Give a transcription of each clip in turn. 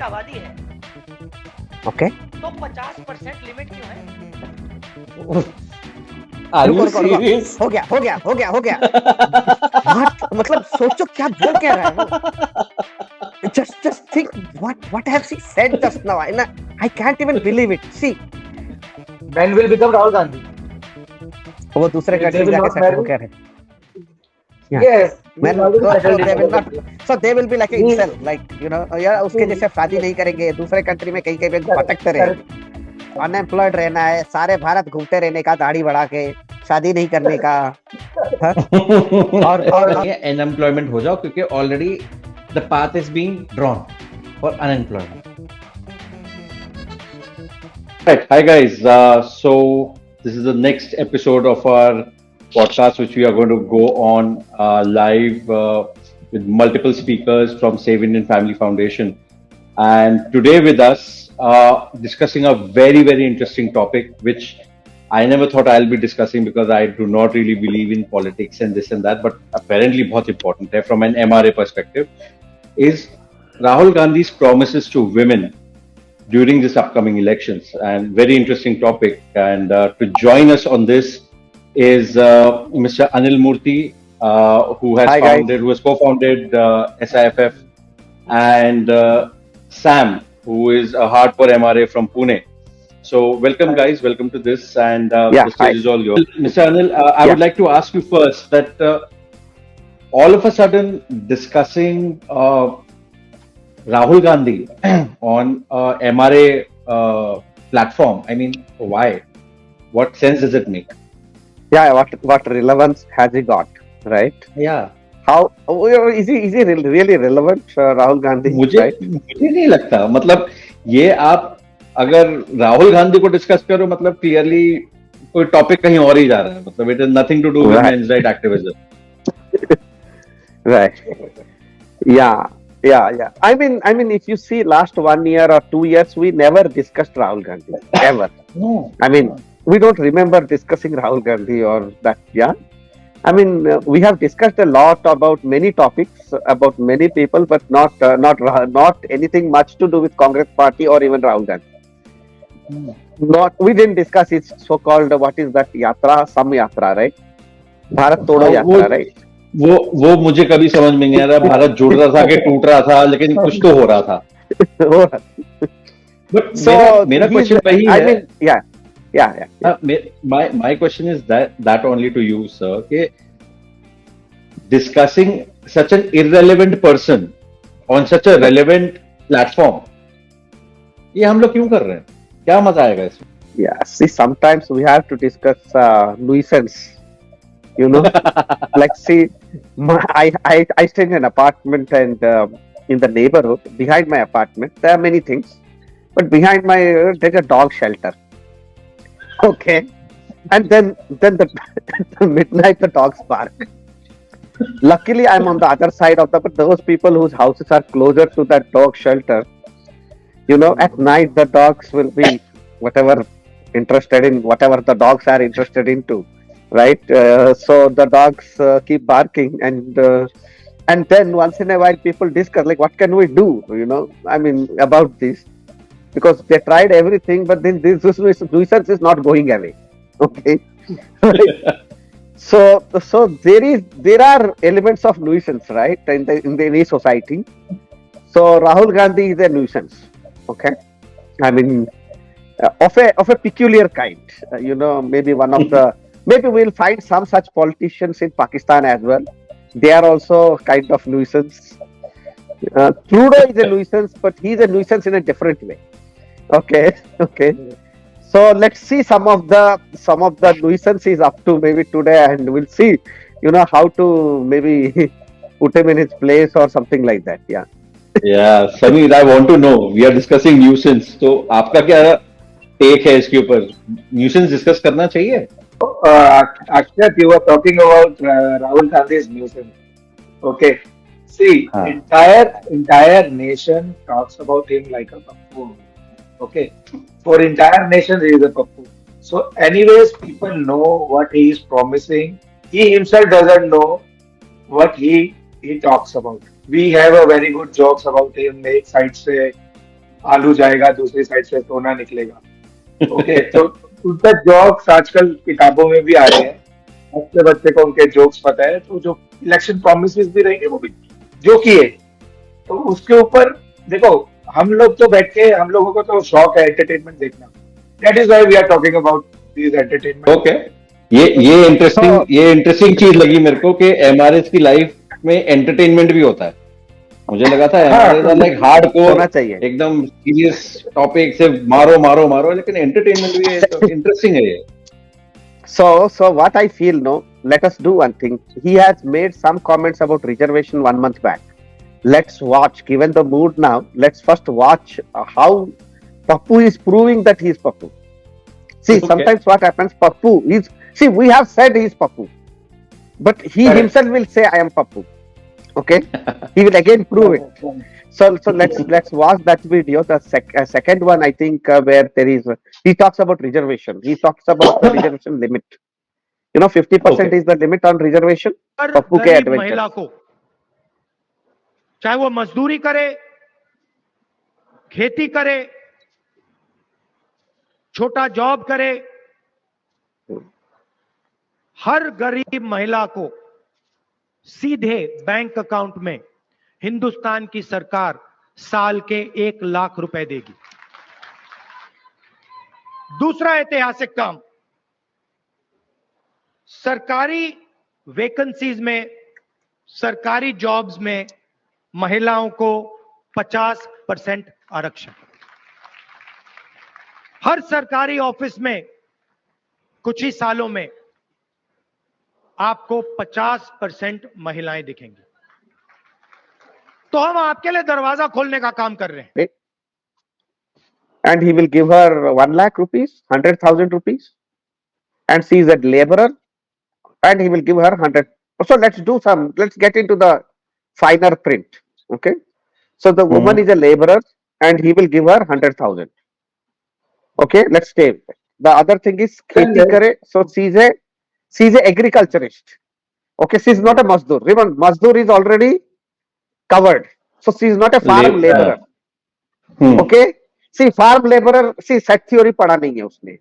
आबादी है ओके तो 50% लिमिट क्यों है? Are you रुको serious? हो गया What? मतलब सोचो क्या बोल क्या रहा है वो just think what have she said just now I can't even believe it see Men will become Rahul Gandhi. वो दूसरे They कंट्री will जाके not सेटल marry. कर रहे Yeah. Yes. Men, He is already so settled in they will other not countries. so they will be like a He- incel like यार उसके जैसे शादी नहीं करेंगे दूसरे कंट्री में कहीं पे भटकते रहेंगे अनएम्प्लॉयड रहना है सारे भारत घूमते रहने का दाढ़ी बढ़ा के शादी नहीं करने का हाँ? और अनएम्प्लॉयमेंट हो जाओ क्योंकि already the path is being drawn for unemployment. Right. Hi guys. So this is the next episode of our podcast, which we are going to go on live with multiple speakers from Save Indian Family Foundation. And today with us, discussing a very, very interesting topic, which I never thought I'll be discussing because I do not really believe in politics and this and that, but apparently बहुत important है from an MRA perspective, is Rahul Gandhi's promises to women during this upcoming elections. And very interesting topic. And to join us on this is Mr. Anil Murthy, who has Hi, guys. who has co-founded SIFF, and Sam, who is a hardcore MRA from Pune. So welcome guys, welcome to this, and Yeah, the stage hi. is all yours. Mr. Anil, I Yeah. would like to ask you first that all of a sudden discussing Rahul Gandhi on MRA platform, I mean, why? What sense does it make? yeah what relevance has he got right Yeah. how is he really relevant Rahul Gandhi मुझे right नहीं लगता. मतलब ये आप अगर राहुल गांधी को discuss करो मतलब क्लियरली कोई टॉपिक कहीं और ही जा रहा है. मतलब it is nothing to do with Right. Men's right activism. right yeah I mean if you see last 1 year or 2 years we never discussed Rahul Gandhi ever No. I mean we don't remember discussing Rahul Gandhi or that yeah I mean we have discussed a lot about many topics about many people but not anything much to do with Congress party or even Rahul Gandhi not we didn't discuss his so called what is that yatra some yatra right Bharat Todo हाँ, yatra right वो मुझे कभी समझ में नहीं आ रहा. भारत जुड़ रहा था कि टूट रहा था, लेकिन कुछ तो हो रहा था. बट मेरा क्वेश्चन वही I है. mean yeah My question is that only to you, sir, कि discussing such an irrelevant person on such a relevant platform, ये हम लोग क्यों कर रहे हैं? क्या मजा आएगा इसमें? yeah see sometimes we have to discuss nuisance like see I stay in an apartment and in the neighborhood behind my apartment there are many things but behind my there's a dog shelter okay and then the at midnight the dogs bark luckily I'm on the other side of but those people whose houses are closer to that dog shelter at night the dogs will be whatever interested in whatever the dogs are interested into right so the dogs keep barking and then once in a while people discuss like what can we do I mean about this because they tried everything but then this nuisance is not going away okay right? so there are elements of nuisance right in any society so Rahul Gandhi is a nuisance okay I mean of a peculiar kind maybe one of the maybe we'll find some such politicians in Pakistan as well they are also kind of nuisance Trudeau is a nuisance but he's a nuisance in a different way okay so let's see some of the nuisance he's up to maybe today and we'll see how to maybe put him in his place or something like that yeah Sameer, I want to know. We are discussing nuisance. तो आपका क्या take है इसके ऊपर? Nuisance discuss करना चाहिए? Akshat, you were talking about Rahul Gandhi's nuisance. Okay. See, entire nation talks about him like a pappu. Okay. For entire nation, he is a pappu. So, anyways, people know what he is promising. He himself doesn't know what he talks about. We have a very good jokes about him. एक side से आलू जाएगा दूसरी side से सोना निकलेगा। Okay, तो उनका जोक्स आजकल किताबों में भी आ रहे हैं। बच्चे बच्चे को उनके जोक्स पता है, तो जो इलेक्शन प्रोमिस भी रहेंगे वो भी जो किए, तो उसके ऊपर देखो, हम लोग तो बैठ के, हम लोगों को तो शौक है एंटरटेनमेंट देखना। That is why we are talking about this entertainment. Okay, ये इंटरेस्टिंग, So, ये इंटरेस्टिंग चीज लगी मेरे को कि एमआरएस की लाइफ में एंटरटेनमेंट भी होता है। मुझे लगा था हाँ एमआरएस तो आर लाइक हार्ड होना कोर, चाहिए। एकदम सीरियस टॉपिक से मारो मारो मारो, लेकिन एंटरटेनमेंट भी है, तो इंटरेस्टिंग है ये। So what I feel, no, let us do one thing. He has made some comments about reservation 1 month back. Let's watch. Given the mood now, let's first watch how Pappu is proving that he is Pappu. See, okay, sometimes what happens, Pappu is, see, we have said he is Pappu, but he correct. himself will say, I am Pappu. Okay? He will again prove it. So let's watch that video. The second one, I think, where there is, he talks about reservation. He talks about the reservation limit. 50% okay, is the limit on reservation. Her Pappu ke गरीब adventures. महिला को, चाहे वो मजदूरी करे, खेती करे, छोटा जॉब करे, हर गरीब महिला को सीधे बैंक अकाउंट में हिंदुस्तान की सरकार साल के 1 लाख रुपए देगी। दूसरा ऐतिहासिक काम, सरकारी वैकेंसीज में, सरकारी जॉब्स में महिलाओं को 50% आरक्षण। हर सरकारी ऑफिस में कुछ ही सालों में आपको 50% महिलाएं दिखेंगी। तो हम आपके लिए दरवाजा खोलने का काम कर रहे हैं। Okay? And he will give her 1 lakh rupees, 100,000 rupees, and she is a laborer, and he will give her 100. So let's get into the finer print. Okay. So the woman is a laborer, and he will give her 100,000. Okay, let's stay with it. The other thing is kheti kare. So she's a agriculturist. Okay, she's not a mazdoor. Remember, mazdoor is already covered. So she's not a farm laborer. Okay, see farm laborer, see set theory पढ़ा नहीं है उसने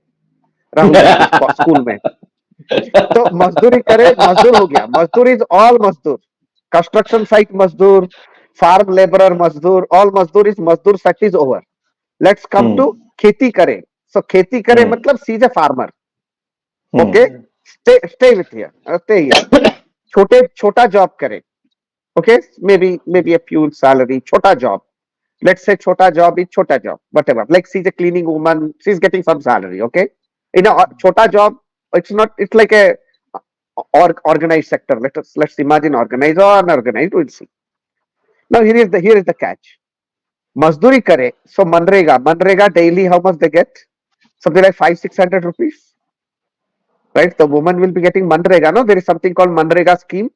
Rahul Gandhi school में। तो मजदूरी करे, मजदूर हो गया। मजदूर इज ऑल मजदूर, कंस्ट्रक्शन साइट मजदूर, फार्म लेबरर मजदूर, ऑल मजदूर इज मजदूर set is over. Let's come to खेती करे। सो खेती करे मतलब she is a farmer. Okay, stay with here, stay here. छोटा जॉब करे। Okay, maybe a few salary, chota job. Let's say chota job is chota job, whatever. Like she's a cleaning woman, she's getting some salary. Okay, in a chota job, it's not. It's like a organized sector. Let's imagine organized or unorganized. We'll see. Now here is the catch. Mazduri kare. So manrega daily. How much they get? Something like 500-600 rupees. Right? The woman will be getting manrega. No, there is something called manrega scheme.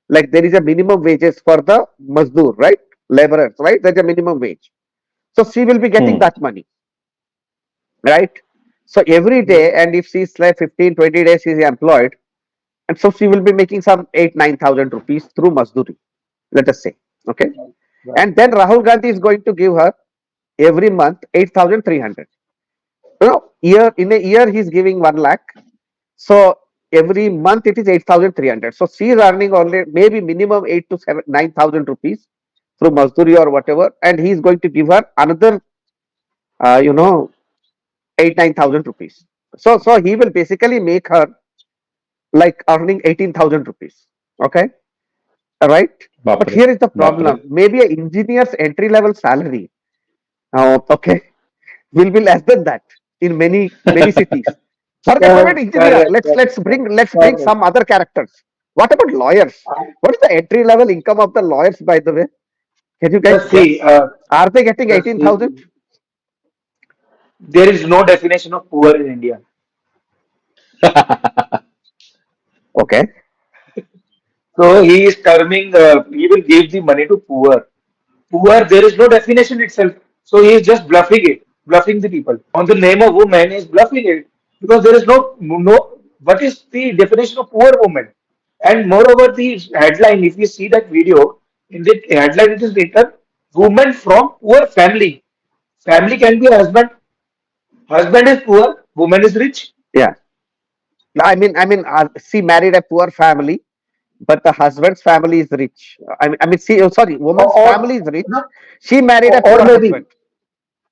Like there is a minimum wages for the mazdur, right? Laborers, right? There's a minimum wage. So she will be getting that money, right? So every day, and if she's like 15, 20 days, she's employed, and so she will be making some 8, 9,000 rupees through Mazduri, let us say. Okay. And then Rahul Gandhi is going to give her every month 8,300. In a year, he's giving 1 lakh. So every month it is 8,300. So she is earning only maybe minimum 8 to 9,000 rupees through Mazduri or whatever, and he is going to give her another, uh, you know, 8, 9,000 rupees. So he will basically make her like earning 18,000 rupees. Okay, right? But बाप रे, here is the बाप रे। problem. Maybe an engineer's entry level salary, okay, will be less than that in many cities. Forget about engineer. Correct, Let's bring correct. some other characters. What about lawyers? What is the entry level income of the lawyers, by the way? Can you guys Just see, guess? Are they getting just see, 18,000? there is no definition of poor in India. Okay. So he is terming, he will give the money to poor. Poor, there is no definition itself. So he is just bluffing it, bluffing the people. On the name of woman, he is bluffing it because there is no. What is the definition of poor woman? And moreover, the headline, if you see that video, in the headline it is written, "Woman from poor family." Family can be husband. Husband is poor, woman is rich. Yeah. She married a poor family, but the husband's family is rich. Sorry, woman's family is rich. No, She married a or poor maybe husband.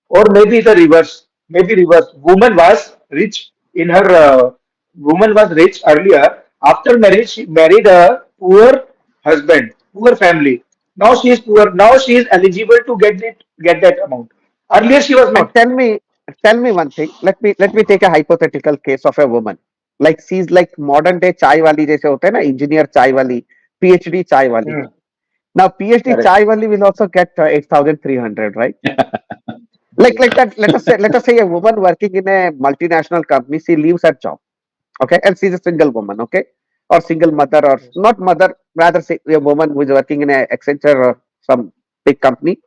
or maybe the reverse. Maybe reverse. Woman was rich in her. Woman was rich earlier. After marriage, she married a poor husband, poor family. Now she is poor. Now she is eligible to get that amount. Earlier she was And not. tell me one thing. Let me take a hypothetical case of a woman. Like she's like modern day chai wali जैसे होते हैं ना engineer chai wali, PhD chai wali. Hmm, Now PhD correct. chai wali will also get 8,300, right? Like that. Let us say a woman working in a multinational company, she leaves her job, okay, and she's a single woman, okay, or single mother, or not mother, rather say a woman who is working in a Accenture or some big company.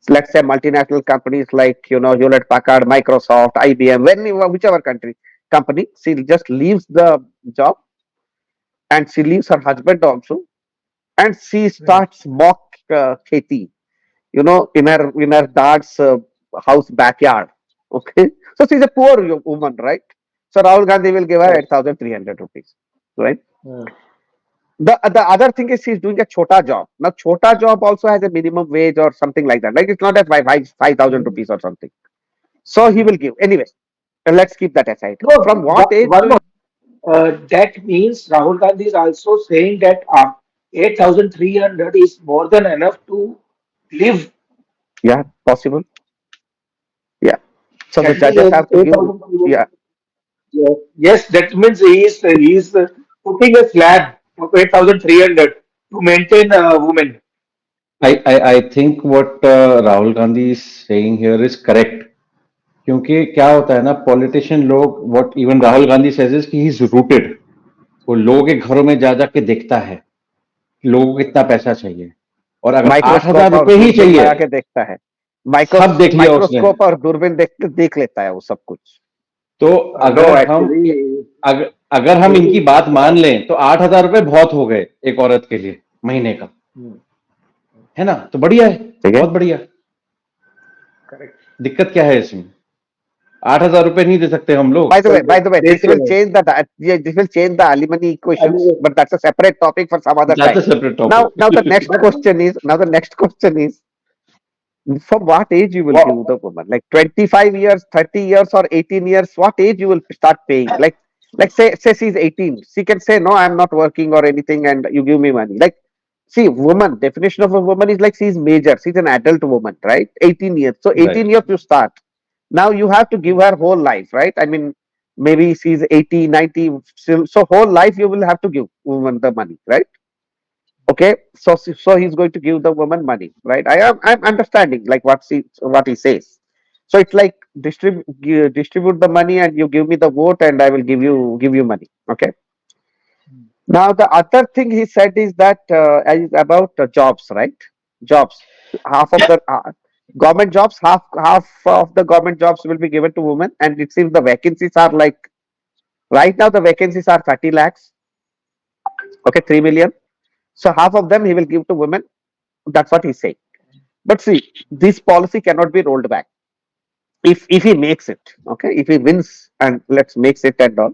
Let's say multinational companies like Hewlett Packard, Microsoft, IBM, whichever country company, she just leaves the job and she leaves her husband also, and she Hmm, starts mock kheti, in her dad's house backyard. Okay, so she's a poor woman, right? So Rahul Gandhi will give her correct. 8,300 rupees, right? Hmm, The other thing is she's doing a chota job. Now chota job also has a minimum wage or something like that. Like it's not at 5,000 hmm, rupees or something. So he hmm. will give anyway. Let's keep that aside. No, From what age one do more. you? That means Rahul Gandhi is also saying that 8,300 is more than enough to live. Yeah, possible. Yeah. So the That means judges have to give. 8,300. Yeah. Yeah. Yes, that means he is putting a slab of 8,300 to maintain a woman. I think what Rahul Gandhi is saying here is correct. क्योंकि क्या होता है ना politician लोग what even Rahul Gandhi says is कि he is rooted वो लोगों के घरों में जा जाके देखता है कि लोगों को कितना पैसा चाहिए और अगर आठ हजार माइक्रोस्कोप और रुपए ही दूरबीन चाहिए लगा के देखता है। सब देख लिया उसने माइक्रोस्कोप और दूरबीन देख लेता है वो सब कुछ। तो No, अगर हम actually, अगर हम इनकी maybe. बात मान लें तो 8,000 रुपए बहुत हो गए एक औरत के लिए महीने का Hmm, है ना तो बढ़िया है ठीक है। बहुत बढ़िया correct. दिक्कत क्या है इसमें 8,000 रुपए नहीं दे सकते हम लोग By the way, देख रहे this will change the alimony equations, हैं. but that's a separate topic for some other that's time. A separate Now the topic next But question is, from what age you will what, give the woman? Like 25 years, 30 years, or 18 years? What age you will start paying? Like say she's 18, she can say no, I'm not working or anything, and you give me money. Like, see, woman definition of a woman is like she's major, she's an adult woman, right? 18 years. So 18 right years you start. Now you have to give her whole life, right? I mean, maybe she's 80, 90, still, so whole life you will have to give woman the money, right? Okay, so he's going to give the woman money, right? I'm understanding like what he says. So it's like distribute the money and you give me the vote and I will give you money. Okay. Now the other thing he said is that is about jobs, right? Jobs. Half of the government jobs, half of the government jobs will be given to women, and it seems the vacancies are like right now the vacancies are 30 lakhs. Okay, 3 million. So half of them he will give to women. That's what he's saying. But see, this policy cannot be rolled back if he makes it. Okay, if he wins and let's makes it and all.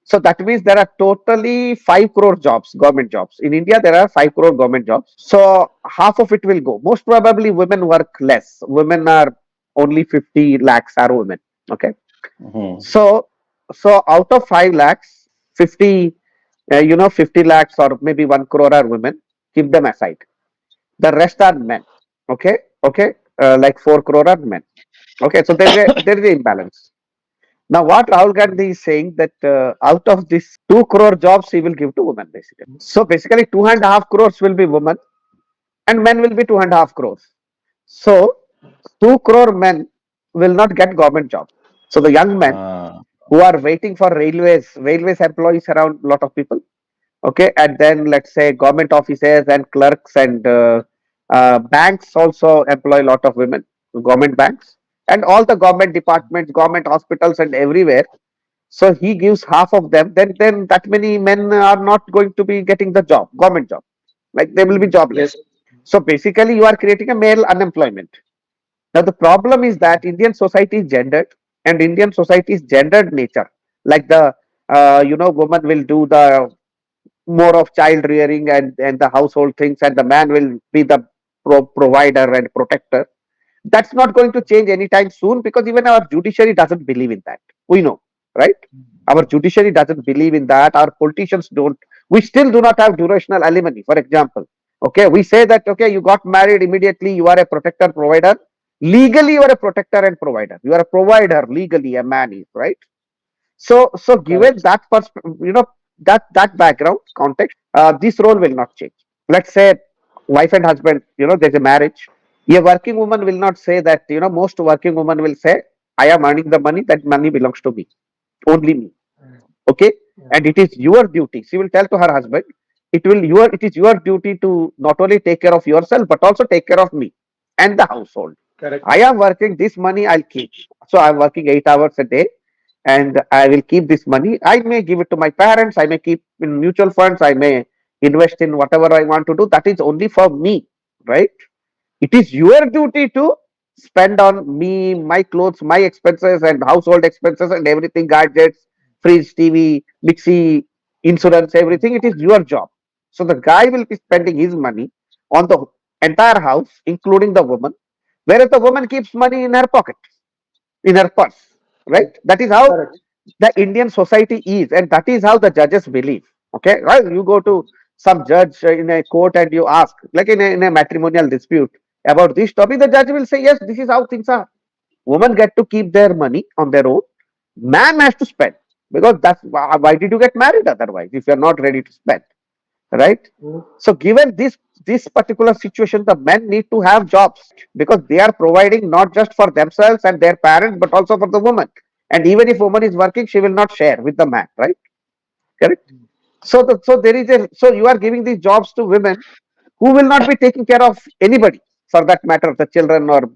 So that means there are totally 5 crore jobs, government jobs in India. There are 5 crore government jobs. So half of it will go. Most probably, women work less. Women are only 50 lakhs are women. Okay, so out of 5 lakhs, 50, 50 lakhs or maybe 1 crore are women. Keep them aside. The rest are men. Okay, okay, like 4 crore are men. Okay, so there is a imbalance. Now, what Rahul Gandhi is saying that out of this 2 crore jobs he will give to women basically. So basically 2.5 crores will be women and men will be 2.5 crores. So 2 crore men will not get government jobs. So the young men who are waiting for railways employees around a lot of people. Okay, and then let's say government offices and clerks and banks also employ a lot of women, government banks and all the government departments, government hospitals and everywhere. So he gives half of them, then that many men are not going to be getting the job, government job, like they will be yes, jobless. So basically you are creating a male unemployment. Now the problem is that Indian society is gendered, and Indian society is gendered nature. Like the woman will do the more of child rearing and the household things, and the man will be the provider and protector. That's not going to change anytime soon because even our judiciary doesn't believe in that. We know, right? Our judiciary doesn't believe in that. Our politicians don't. We still do not have durational alimony, for example. Okay, we say that okay, you got married immediately, you are a protector provider. Legally, you are a protector and provider. You are a provider legally, a man is right. So given Correct. that that background context, this role will not change. Let's say wife and husband, there's a marriage. A working woman will not say that. Most working women will say, "I am earning the money. That money belongs to me, only me." Okay, and it is your duty. She will tell to her husband, it is your duty to not only take care of yourself but also take care of me and the household. Correct. I am working this money, I'll keep. So I'm working 8 hours a day, and I will keep this money. I may give it to my parents, I may keep in mutual funds, I may invest in whatever I want to do. That is only for me, right? It is your duty to spend on me, my clothes, my expenses, and household expenses, and everything, gadgets, fridge, TV, mixie, insurance, everything. It is your job. So the guy will be spending his money on the entire house, including the woman, whereas the woman keeps money in her pocket, in her purse, right? That is how Correct. the Indian society is, and that is how the judges believe. Okay, right? You go to some judge in a court and you ask, like in a matrimonial dispute about this topic, the judge will say, yes, this is how things are. Women get to keep their money on their own. Man has to spend because that's why did you get married otherwise if you're not ready to spend, right? Mm. So given this particular situation, the men need to have jobs because they are providing not just for themselves and their parents but also for the woman. And even if woman is working, she will not share with the man, right? Correct. So there is a so you are giving these jobs to women who will not be taking care of anybody, for that matter, the children or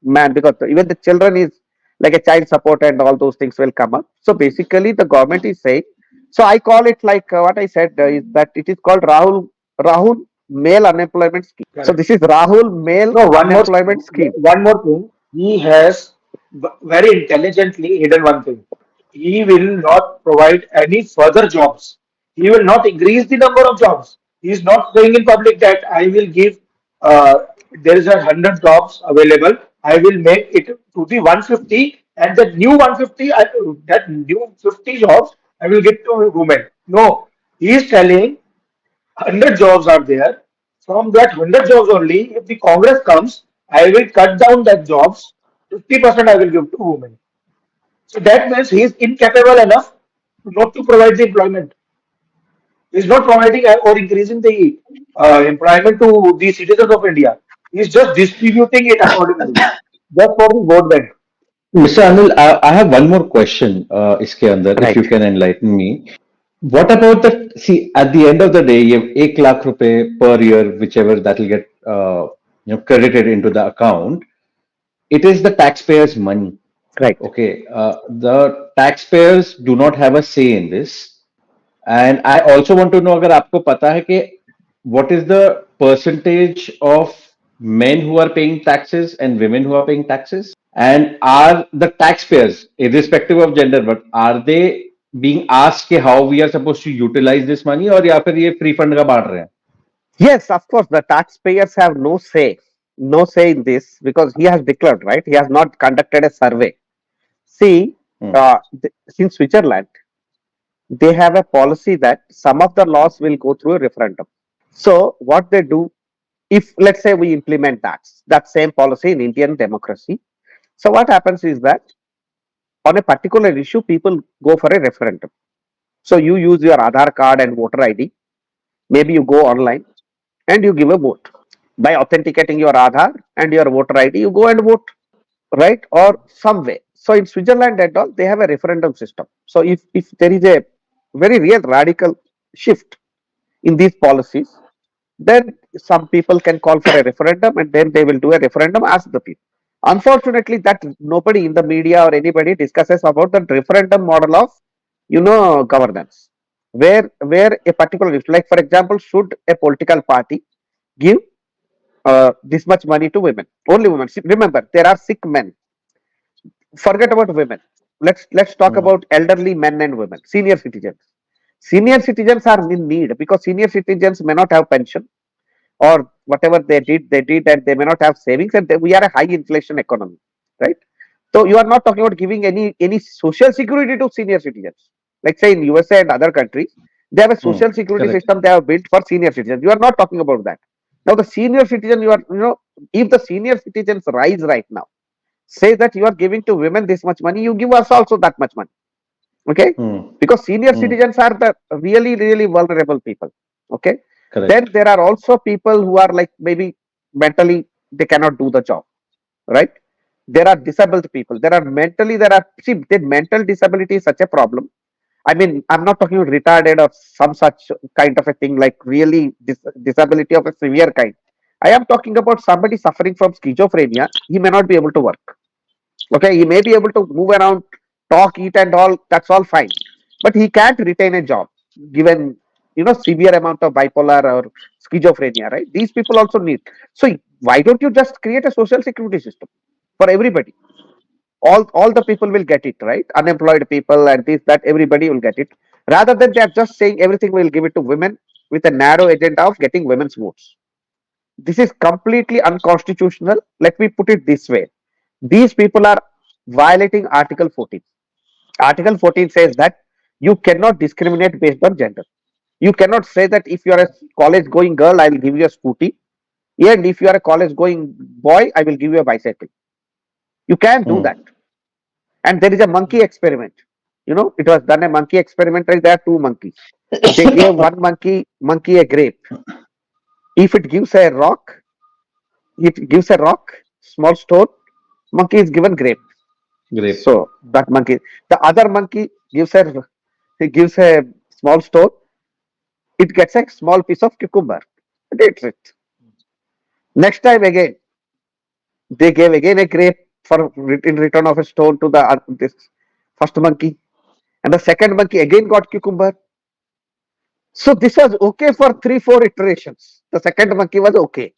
man, because even the children is like a child support and all those things will come up. So basically, the government is saying. So I call it like what I said is that it is called Rahul Male Unemployment Scheme. So Correct. this is Rahul Male No, Unemployment Scheme. one more thing. He has very intelligently hidden one thing. He will not provide any further jobs. He will not increase the number of jobs. He is not saying in public that I will give. Uh, there is 100 jobs available. I will make it to the 150, and the new 150, that new 50 jobs, I will give to women. No, he is telling 100 jobs are there. From that 100 jobs only, if the Congress comes, I will cut down that jobs. 50% I will give to women. So that means he is incapable enough not to provide the employment. He is not providing or increasing the employment to the citizens of India. He is just distributing it accordingly, just for the vote bank. Mr. Anil, I have one more question, इसके अंदर, if you Right. can enlighten me. What about the, see, at the end of the day, you have 1 lakh rupees per year, whichever that will get, credited into the account. It is the taxpayers' money. Right. Okay. The taxpayers do not have a say in this. And I also want to know अगर आपको पता है कि what is the percentage of men who are paying taxes and women who are paying taxes? And are the taxpayers, irrespective of gender, but are they being asked कि how we are supposed to utilize this money or या फिर ये free fund का बांट रहे हैं? Yes, of course, the taxpayers have no say in this because he has declared, right? He has not conducted a survey. See, Hmm. in Switzerland, they have a policy that some of the laws will go through a referendum. So what they do, if let's say we implement that same policy in Indian democracy, so what happens is that on a particular issue, people go for a referendum. So you use your Aadhaar card and voter ID. Maybe you go online and you give a vote by authenticating your Aadhaar and your voter ID. You go and vote, right? Or some way. So in Switzerland and all, they have a referendum system. So if there is a very real radical shift in these policies, then some people can call for a referendum and then they will do a referendum, ask the people. Unfortunately, that nobody in the media or anybody discusses about the referendum model of governance, where a particular issue, like for example, should a political party give this much money to women. Only women. See, remember, there are sick men. Forget about women. Let's talk mm, about elderly men and women, senior citizens. Senior citizens are in need because senior citizens may not have pension or whatever they did, and they may not have savings, and we are a high inflation economy, right? So you are not talking about giving any social security to senior citizens. Like say in USA and other countries, they have a social security correct. system they have built for senior citizens. You are not talking about that. Now the senior citizen, if the senior citizens rise right now, say that you are giving to women this much money, you give us also that much money. Okay, Mm, because senior mm, citizens are the really vulnerable people. Okay, then correct. there are also people who are like maybe mentally they cannot do the job, right? There are disabled people, there are, see, the mental disability is such a problem. I mean, I'm not talking about retarded or some such kind of a thing, like really disability of a severe kind. I am talking about somebody suffering from schizophrenia. He may not be able to work. Okay, he may be able to move around, talk, eat, and all. That's all fine, but he can't retain a job given severe amount of bipolar or schizophrenia. Right? These people also need. So why don't you just create a social security system for everybody? All the people will get it, right? Unemployed people and this that everybody will get it. Rather than they are just saying everything will give it to women with a narrow agenda of getting women's votes. This is completely unconstitutional. Let me put it this way: these people are violating Article 14. Article 14 says that you cannot discriminate based on gender. You cannot say that if you are a college going girl, I will give you a scooty, and if you are a college going boy, I will give you a bicycle. You can't do that. Mm, And there is a monkey experiment. It was done a monkey experiment, and there are two monkeys. They gave one monkey a grape. If it gives a rock, small stone, monkey is given grape. great. So that monkey, the other monkey gives a small stone, it gets a small piece of cucumber. That's it. Next time again, they gave again a grape in return of a stone to the this first monkey, and the second monkey again got cucumber. So this was okay for 3, 4 iterations. The second monkey was okay,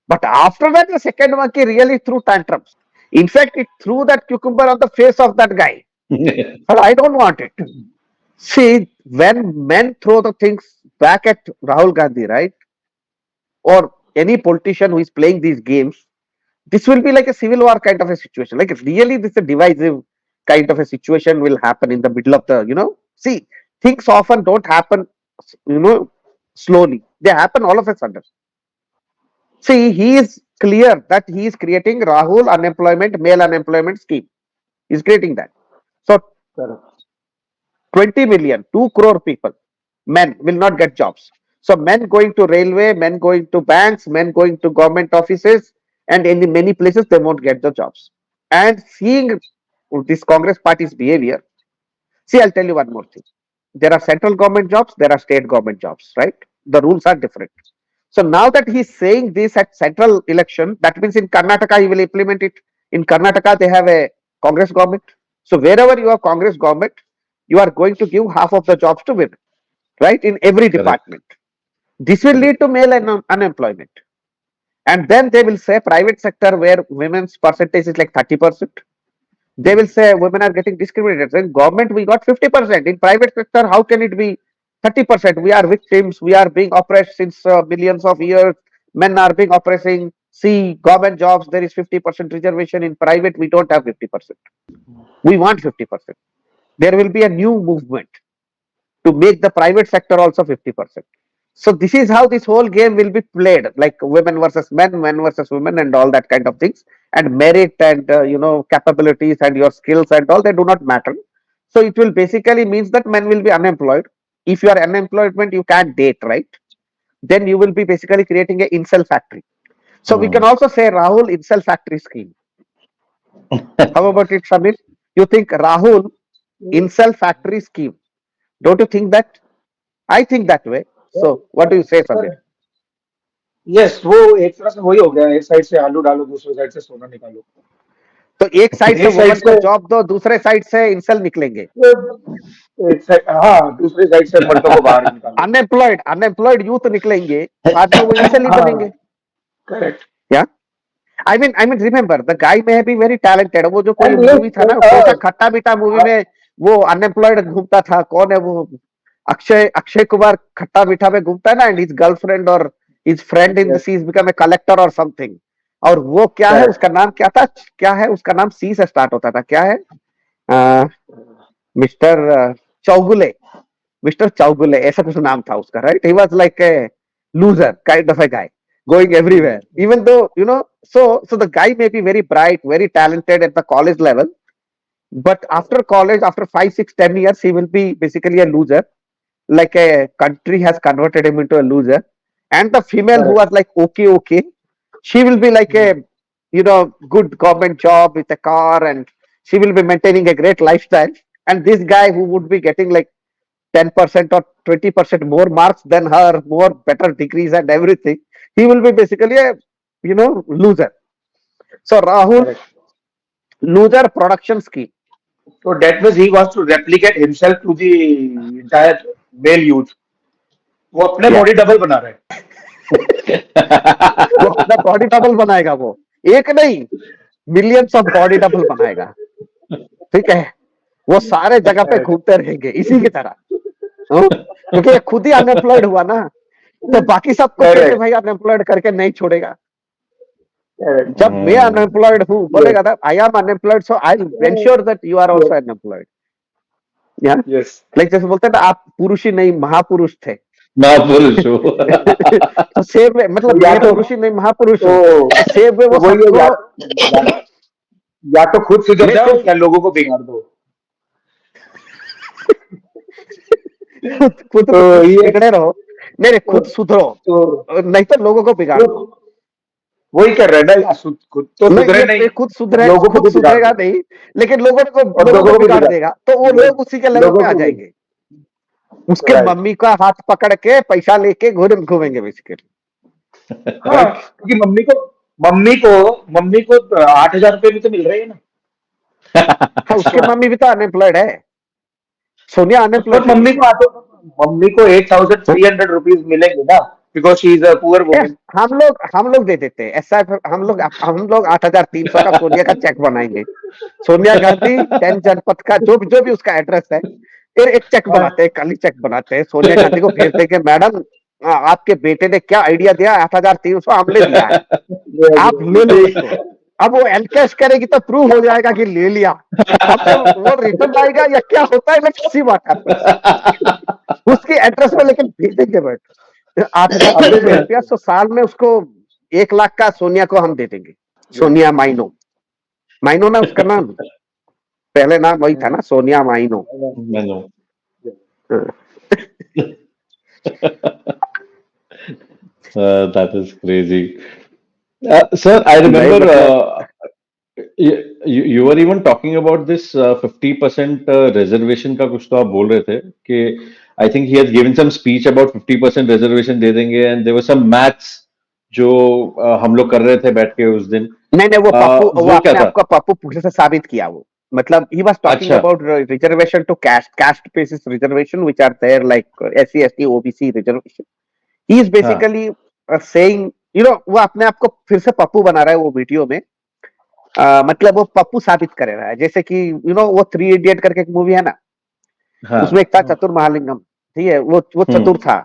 but after that, the second monkey really threw tantrums. In fact, it threw that cucumber on the face of that guy. But I don't want it. See, when men throw the things back at Rahul Gandhi, right, or any politician who is playing these games, this will be like a civil war kind of a situation. Like really, this is a divisive kind of a situation will happen in the middle of the. See, things often don't happen, you know, slowly. They happen all of a sudden. See, he is clear that he is creating Rahul unemployment, male unemployment scheme. He's creating that. So Correct. 20 million, 2 crore people, men will not get jobs. So men going to railway, men going to banks, men going to government offices, and in many places they won't get the jobs. And seeing this Congress party's behavior, see, I'll tell you one more thing. There are central government jobs, there are state government jobs, right? The rules are different. So now that he's saying this at central election, that means in Karnataka he will implement it. In Karnataka they have a Congress government. So wherever you have Congress government, you are going to give half of the jobs to women, right? In every Correct. department. This will lead Correct. to male unemployment. And then they will say private sector where women's percentage is like 30%. They will say women are getting discriminated. In government, we got 50%. In private sector, how can it be 30%? We are victims. We are being oppressed since millions of years. Men are being oppressing. See, government jobs, there is 50% reservation. In private, we don't have 50%. We want 50%. There will be a new movement to make the private sector also 50%. So this is how this whole game will be played, like women versus men versus women, and all that kind of things. And merit and capabilities and your skills and all, they do not matter. So it will basically means that men will be unemployed. If you are unemployment, you can't date, right? Then you will be basically creating a incel factory. So we can Mm. also say Rahul incel factory scheme. How about it, Samir? You think Rahul incel factory scheme? Don't you think that? I think that way. So what do you say, Samir? Yes वो एक तरह से वही हो गया एक side से आलू डालो दूसरे साइड से सोना निकालो तो एक साइड से एक साइड वुमन को से जॉब दो, दूसरे साइड से इंसल निकलेंगे. एक साइड हाँ दूसरी साइड से मर्दों को बाहर निकालो अनएम्प्लॉयड अनएम्प्लॉयड यूथ निकलेंगे, बाद में वो इंसल ही हाँ बनेंगे. Correct. Yeah. I mean, remember, the guy may be very talented. वो जो कोई And yes, मूवी था ना, कौन सा खट्टा मीठा मूवी में वो अनएम्प्लॉयड घूमता था, कौन है वो? अक्षय अक्षय कुमार खट्टा मीठा में घूमता है ना, एंड हिज गर्लफ्रेंड और his friend in the yes, sees become a collector और समथिंग। और वो क्या है, correct. उसका नाम क्या था? क्या है उसका नाम? सी से स्टार्ट होता था, क्या है? मिस्टर चौगुले। मिस्टर चौगुले ऐसा कुछ नाम था उसका, right? He was like a loser kind of A guy going everywhere, even though, so the guy may be very bright, very talented at the college level, but after college, after 5 6 10 years, he will be basically a loser. Like a country has converted him into a loser, and the female who Correct. was like okay, she will be like a good government job with a car, and she will be maintaining a great lifestyle. And this guy who would be getting like 10% or 20% more marks than her, more better degrees and everything, he will be basically a loser. So Rahul, Correct. loser production scheme. So that means he wants to replicate himself to the entire male youth. वो अपने Yeah. Body double बना रहे हैं. वो अपना body double बनाएगा, वो एक नहीं, मिलियंस ऑफ बॉडी डबल बनाएगा, ठीक है? वो सारे जगह पे Correct. घूमते रहेंगे इसी की तरह। क्योंकि ये खुद ही अनएम्प्लॉयड हुआ ना, तो बाकी सबको कैसे Correct. भाई अनएम्प्लॉयड करके नहीं छोड़ेगा? Correct. जब मैं अनएम्प्लॉयड हूँ, Yes. बोलेगा ना I am unemployed, so I ensure that you are Yes. Also unemployed. या Yes. लाइक जैसे बोलते हैं ना, आप पुरुष ही नहीं महापुरुष थे। महापुरुष हो। तो सेम वे, तो मतलब या मैं तो पुरुष ही नहीं महापुरुष हूँ, तो तो सेम वे तो वो वही है, सबको। या, या तो खुद सुधर मैं जाओ सिर्फ या लोगों को बिगाड़ दो. खुद तो ये बिगड़े रहो, नहीं नहीं, तो, खुद सुधरो, तो, नहीं तो लोगों को बिगाड़ दो। तो वही कर रहे हैं ना, या खुद तो नहीं, सुधरे ये नहीं, खुद सुधरे, लोगों को खुद भी बिगाड़ सुधरेगा दो नहीं, लेकिन और लोगों लोगों को को भी बिगाड़ बिगाड़ देगा, तो वो दो. लोग उसी के लेवल पे लोगों आ को भी. जाएंगे। उसके राइट. मम्मी का हाथ पकड़ के पैसा लेके घूमेंगे बेसिकली, हाँ, राइट? क्योंकि मम्मी को 8,000 रुपये भी तो मिल रहे हैं ना. हाँ, उसके मम्मी भी तो अनएम्प्लॉयड है, सोनिया पर अनएम्प्लॉयड है। मम्मी को 8,300 रुपीज मिलेंगे ना, because she is a poor A, women. हम लोग दे देते हैं ऐसा, हम लोग 8,300 का सोनिया का चेक बनाएंगे। सोनिया गांधी 10 जनपद का जो भी उसका एड्रेस है, फिर एक चेक हाँ. बनाते हैं, खाली चेक बनाते हैं, सोनिया गांधी को भेज देंगे, मैडम आपके बेटे ने क्या आइडिया दिया, 8,300 हमने दिया है, आप ले लो इसको। अब वो एनकैश करेगी तो प्रूव हो जाएगा कि ले लिया। अब जब वो रिटर्न आएगा या क्या होता है, लेट्स सी व्हाट हैपेंस। उसके एड्रेस पे लेकिन भेजेंगे, बट 8,300 रुपया, सो साल में उसको 1 लाख का सोनिया को हम दे देंगे। सोनिया माइनो, माइनो ना उसका नाम, पहले नाम वही था ना, Sonia माइनो। मैनो। That is crazy. Sir, I नहीं remember मतलब, you were even talking about this 50% reservation का कुछ तो आप बोल रहे थे कि I think he has given some speech about 50% reservation दे देंगे and there was some maths जो हम लोग कर रहे थे बैठ के उस दिन। नहीं नहीं, वो पप्पू, वो वो क्या अपने था? आप को पप्पू पूछे से साबित किया वो। मतलब ही वाज टॉकिंग अच्छा, about reservation to caste basis reservation which are there, like SC ST OBC reservation. He is हाँ, basically saying, वो अपने आप को फिर से पप्पू बना रहा है वो वीडियो में। मतलब वो पप्पू साबित कर रहा है, जैसे कि वो 3 इडियट करके एक मूवी है ना, उसमें हाँ, एक था चतुर महालिंगम, ठीक है? वो चतुर हम्म, था,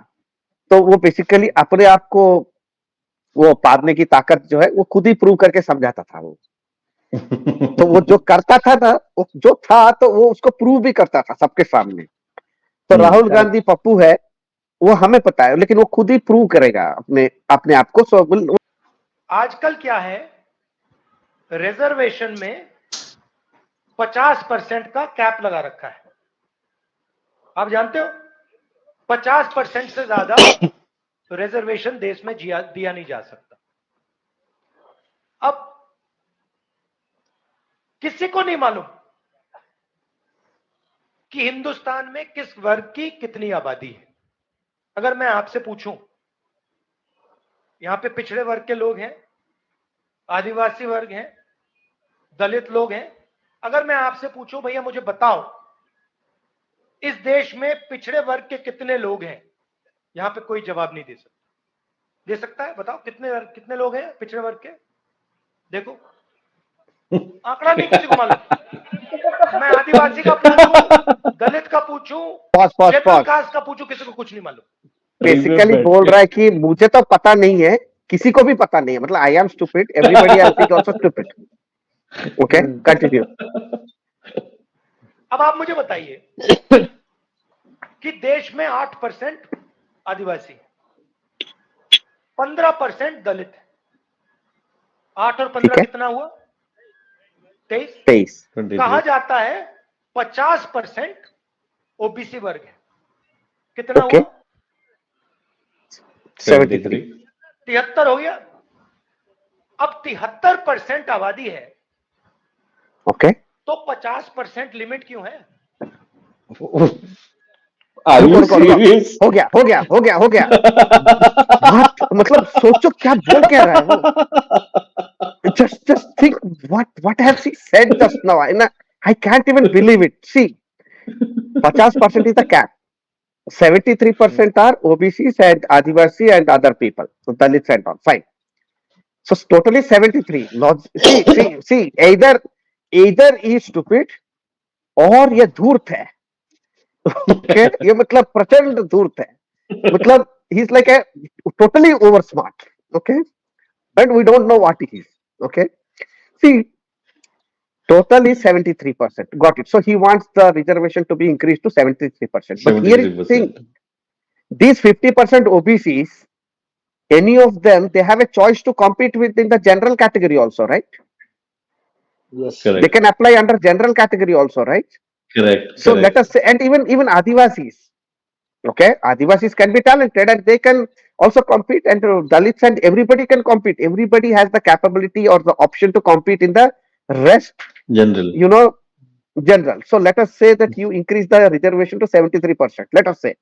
तो वो बेसिकली अपने आप को वो पादने की ताकत जो है वो खुद ही प्रूव करके समझाता था वो। तो वो जो करता था ना, वो जो था, तो वो उसको प्रूव भी करता था सबके सामने। तो राहुल करेक्ट. गांधी पप्पू है, वो हमें पता है, लेकिन वो खुद ही प्रूव करेगा अपने अपने आप को। आजकल क्या है, रिजर्वेशन में 50% का कैप लगा रखा है। आप जानते हो 50% से ज्यादा रिजर्वेशन देश में दिया नहीं जा सकता। अब किसी को नहीं मालूम कि हिंदुस्तान में किस वर्ग की कितनी आबादी है। अगर मैं आपसे पूछूं, यहां पे पिछड़े वर्ग के लोग हैं, आदिवासी वर्ग हैं, दलित लोग हैं, अगर मैं आपसे पूछूं भैया मुझे बताओ इस देश में पिछड़े वर्ग के कितने लोग हैं, यहां पे कोई जवाब नहीं दे सकता। दे सकता है? बताओ कितने कितने लोग हैं पिछड़े वर्ग के? देखो, आंकड़ा नहीं किसी को मालूम। मैं आदिवासी का पूछूं, दलित का पूछूं, pause pause schedule pause. Caste का पूछूं, किसी को कुछ नहीं मालूम। रेलवे में बेसिकली बैठ बोल के। रहा है कि मुझे तो पता नहीं है, किसी को भी पता नहीं है, मतलब I am stupid, everybody else is also stupid. Okay, continue. अब आप मुझे बताइए कि देश में 8% आदिवासी, 15% दलित है। 8 और ठीक 15 है, कितना हुआ? 23। 23। कहा 23। जाता है 50% ओबीसी वर्ग है। कितना ओके, हुआ? 73। 73। 73 हो गया। अब 73% आबादी है, ओके, तो 50% लिमिट क्यों है? आर रुको यू रुको रुको, सीरियस? हो गया हो गया हो गया हो गया। बात मतलब सोचो क्या बोल क्या रहा है वो। Just think what have she said just now. I can't even believe it. See, 50% is the cap. 73% are OBCs and Adivasi and other people. So Dalits and all. Fine. So totally 73. See. Either he is stupid और ये धूर्त है. Okay? ये मतलब प्रचंड धूर्त है. मतलब he is like a totally over smart. Okay? And we don't know what he is. Okay? See, total is 73%. Got it. So he wants the reservation to be increased to 73%. But here is the thing, 73%. these 50% OBCs, any of them, they have a choice to compete within the general category also, right? Yes. They Correct. can apply under general category also, right? Correct. So let Correct. us say, and even Adivasis, okay, Adivasis can be talented and they can also compete, and Dalits and everybody can compete. Everybody has the capability or the option to compete in the rest, General. you know, general. So let us say that you increase the reservation to 73%. Let us say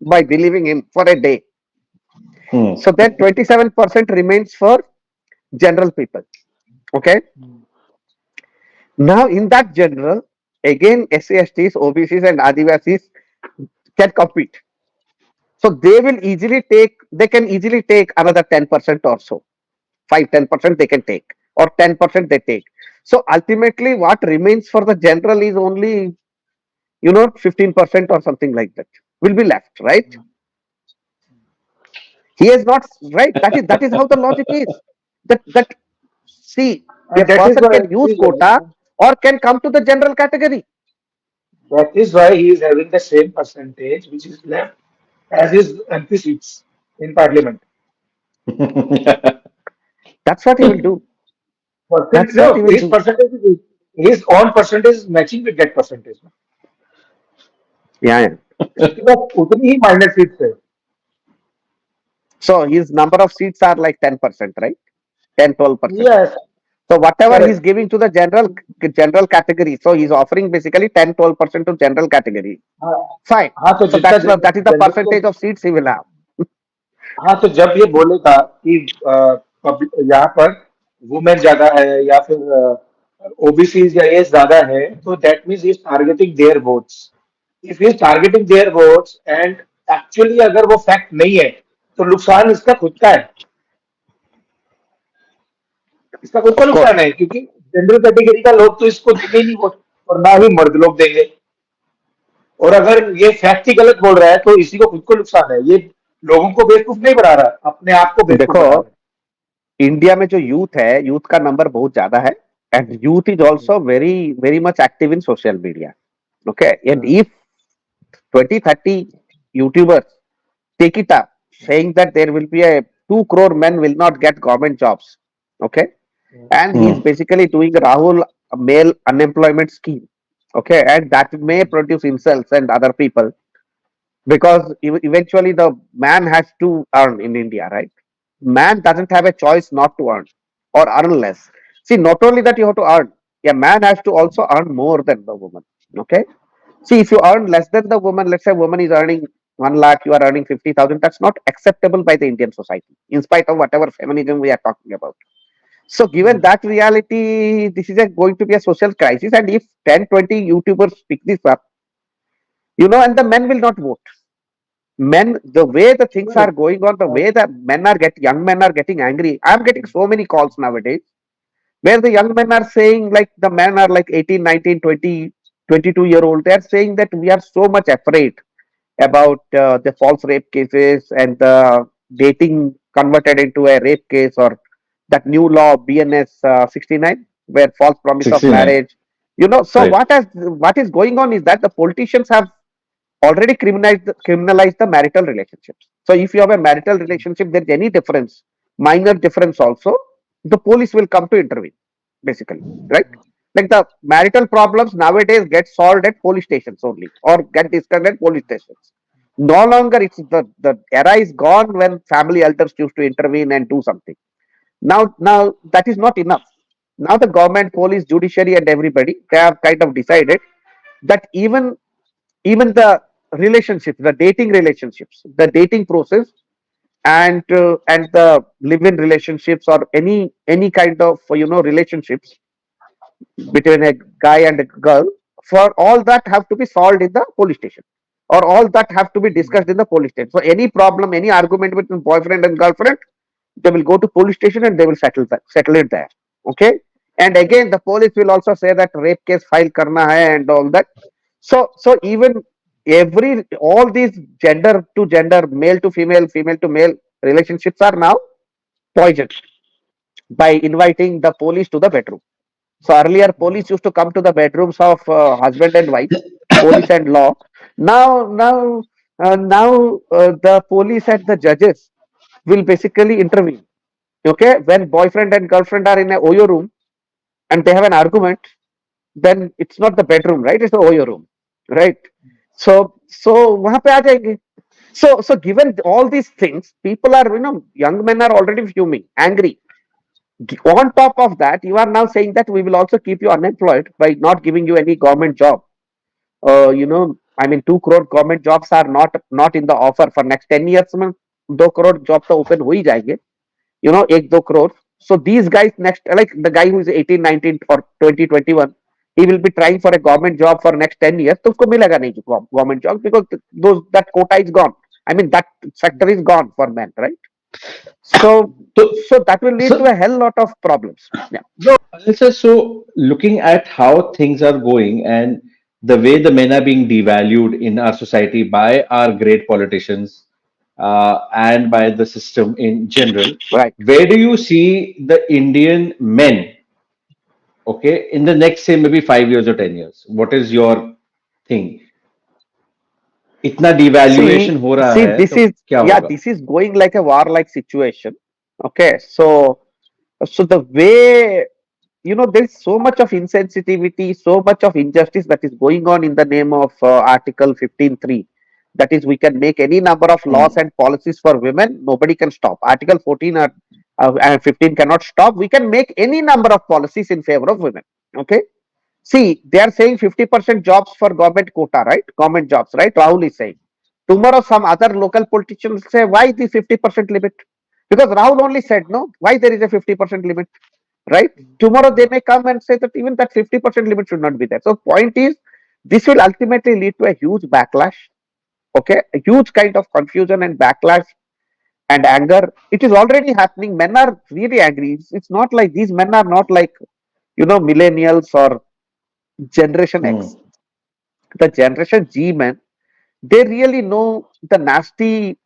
by believing him for a day. Hmm. So then 27% remains for general people. Okay. Now in that general, again SC/STs, OBCs, and Adivasis can compete. So they can easily take another 10% or so. 5-10% they can take, or 10% they take. So ultimately, what remains for the general is only 15% or something like that will be left, right? He is not right. That is how the logic is. That see, a And that is person why can use quota or can come to the general category. he is having the same percentage which is left as his MP seats in Parliament. That's what he will do. That's what he No, will his do. percentage is his own percentage is matching with that percentage. Yeah, yeah. उसके पास उतनी ही minus seats है. So his number of seats are like 10%, right? 10-12%. Yes, So whatever he's correct. giving to the general category, so he's offering basically 10-12% to general category. हाँ Fine. हाँ तो So जितना that is the general को percentage of seats he will have. हाँ तो जब ये बोलेगा कि यहाँ पर वुमेन ज्यादा है या फिर ओबीसी या ये ज्यादा है तो that means is targeting there votes. If is targeting there votes and actually अगर वो फैक्ट नहीं है तो नुकसान इसका खुद का है. इसका खुद का Of course. नुकसान है क्योंकि जनरल कैटेगरी का लोग तो इसको देंगे ही नहीं वोट और ना ही मर्द लोग देंगे. और अगर ये फैक्ट ही गलत बोल रहा है तो इसी को खुद को नुकसान है. ये लोगों को बेवकूफ नहीं बना रहा, अपने आप को बेवकूफ देखो, बना रहा है. इंडिया में जो यूथ है, यूथ का नंबर बहुत ज्यादा है, and youth is also very very much active in social media. Okay, and if 20-30 YouTubers take it up, saying that there will be a 2 crore men will not get government jobs, okay, and he is Hmm. basically doing Rahul male unemployment scheme, okay, and that may produce insults and other people, because eventually the man has to earn in India, right? Man doesn't have a choice not to earn or earn less. See, not only that you have to earn, a man has to also earn more than the woman. Okay. See, if you earn less than the woman, let's say woman is earning 1 lakh, you are earning 50,000, that's not acceptable by the Indian society, in spite of whatever feminism we are talking about. So, given that reality, this is going to be a social crisis. And if 10-20 YouTubers pick this up, and the men will not vote. Men, the way the things are going on, the way that young men are getting angry. I'm getting so many calls nowadays where the young men are saying, like, the men are like 18, 19, 20, 22-year old. They're saying that we are so much afraid about the false rape cases and the dating converted into a rape case, or that new law BNS 69, where false promise of 69. marriage. So Right. what is going on is that the politicians have already criminalized the marital relationships. So if you have a marital relationship, there's any difference, minor difference also, the police will come to intervene, basically, right? Like the marital problems nowadays get solved at police stations only, or get discussed at police stations. No longer it's the era is gone when family elders choose to intervene and do something. Now that is not enough. Now the government, police, judiciary, and everybody, they have kind of decided that even the relationships, the dating relationships, the dating process, and the live-in relationships, or any kind of relationships between a guy and a girl, for all that have to be solved in the police station, or all that have to be discussed in the police station. So any problem, any argument between boyfriend and girlfriend, they will go to police station and they will settle it there. Okay. And again, the police will also say that rape case file karna hai and all that. So even all these gender to gender, male to female, female to male relationships are now poisoned by inviting the police to the bedroom. So earlier, police used to come to the bedrooms of husband and wife, police and law. Now, the police and the judges will basically intervene. Okay, when boyfriend and girlfriend are in a OYO room and they have an argument, then it's not the bedroom, right? It's the OYO room, right? So वहाँ पे आ जाएंगे. So given all these things, people are, young men are already fuming, angry. On top of that, you are now saying that we will also keep you unemployed by not giving you any government job. I mean, 2 crore government jobs are not in the offer for next 10 years में. 2 crore jobs तो open हो ही जाएंगे. 1-2 crore. So these guys next, like the guy who is 18, 19 or 20, 21, he will be trying for a government job for next 10 years. तो उसको मिलेगा नहीं government job, because that quota is gone. I mean, that sector is gone for men, right? So So, so that will lead to so a hell lot of problems. Yeah. Also, so looking at how things are going and the way the men are being devalued in our society by our great politicians and by the system in general, Right. where do you see the Indian men, okay, in the next, say, maybe 5 years or 10 years? What is your thing? इतना See, devaluation हो रहा see, है this तो is, क्या yeah, होगा? this is going like a war-like situation. Okay, so the way, there is so much of insensitivity, so much of injustice that is going on in the name of Article 15.3. That is, we can make any number of laws Hmm. and policies for women. Nobody can stop. Article 14 and 15 cannot stop. We can make any number of policies in favor of women. Okay. See, they are saying 50% jobs for government quota, right? Government jobs, right? Rahul is saying. Tomorrow, some other local politicians say, why the 50% limit? Because Rahul only said, no, why there is a 50% limit, right? Tomorrow, they may come and say that even that 50% limit should not be there. So, point is, this will ultimately lead to a huge backlash, okay? A huge kind of confusion and backlash and anger. It is already happening. Men are really angry. It's not like these men are not like, millennials or Generation X. Hmm. The Generation G men, they really know the nasty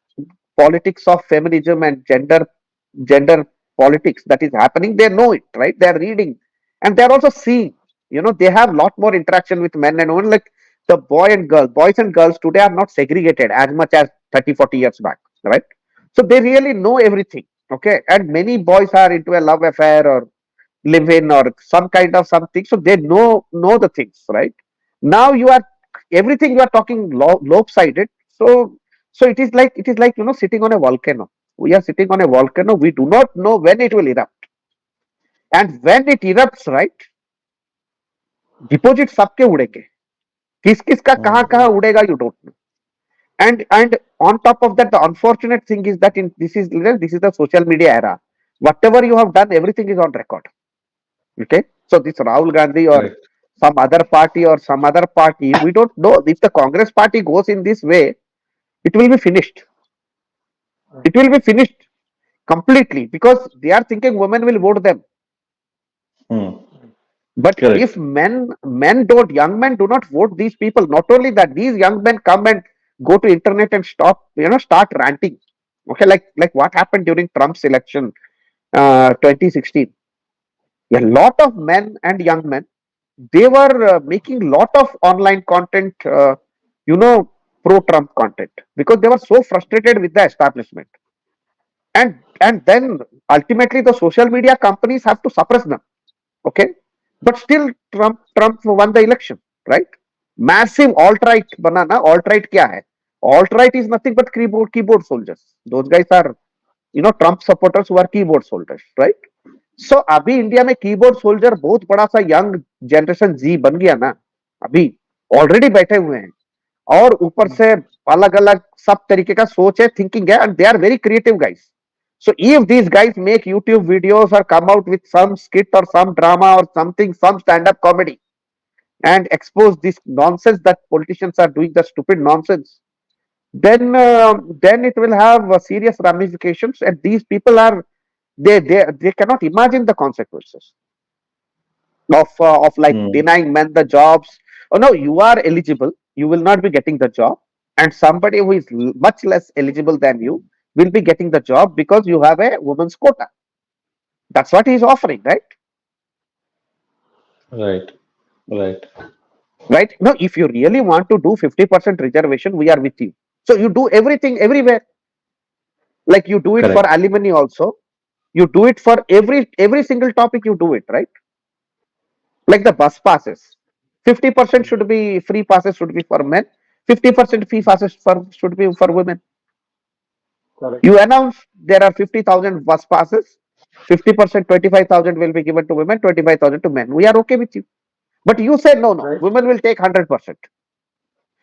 politics of feminism and gender politics that is happening. They know it, right? They are reading and they are also seeing. They have a lot more interaction with men and women. Like the boys and girls today are not segregated as much as 30, 40 years back, right? So they really know everything. Okay, and many boys are into a love affair or live in or some kind of something, so they know the things, right? Now you are everything you are talking lopsided. So it is like sitting on a volcano. We are sitting on a volcano. We do not know when it will erupt, and when it erupts, right, deposit सबके उड़ेंगे. किस किस का कहां Hmm. कहां उड़ेगा, you don't know. And on top of that, the unfortunate thing is that in this is the social media era. Whatever you have done, everything is on record. Okay, so this Rahul Gandhi or Correct. some other party, we don't know if the Congress party goes in this way. It will be finished. It will be finished completely because they are thinking women will vote them. Hmm. But if Correct. men don't, young men do not vote these people. Not only that, these young men come and go to internet and start ranting. Okay, like what happened during Trump's election, 2016. A lot of men and young men, they were making lot of online content, you know, pro-Trump content because they were so frustrated with the establishment. And then ultimately the social media companies have to suppress them. Okay, but still Trump won the election, right? Massive alt-right banana. Alt-right kya hai? Alt-right is nothing but keyboard soldiers. Those guys are, Trump supporters who are keyboard soldiers, right? सो अभी India में keyboard soldier बहुत बड़ा सा young generation जी बन गया ना, अभी already बैठे हुए हैं, और ऊपर से अलग अलग सब तरीके का सोच है, थिंकिंग है, and they are very creative guys. So if these guys make YouTube videos or come out with some skit or some drama or something, some stand-up comedy, and expose this nonsense that politicians are doing, the stupid nonsense, then it will have serious ramifications. And these people are, they cannot imagine the consequences of like Hmm. denying men the jobs. Oh no, you are eligible, you will not be getting the job, and somebody who is much less eligible than you will be getting the job because you have a woman's quota. That's what he is offering, right? Right. Right. Right now, if you really want to do 50% reservation, we are with you. So you do everything everywhere, like you do it for Correct. alimony also, you do it for every single topic, you do it, right? Like the bus passes, 50% should be free passes, should be for men, 50% free passes should be for women. Correct. You announce there are 50,000 bus passes, 50%, 25,000 will be given to women, 25,000 to men. We are okay with you. But you say no, no, Right. women will take 100%.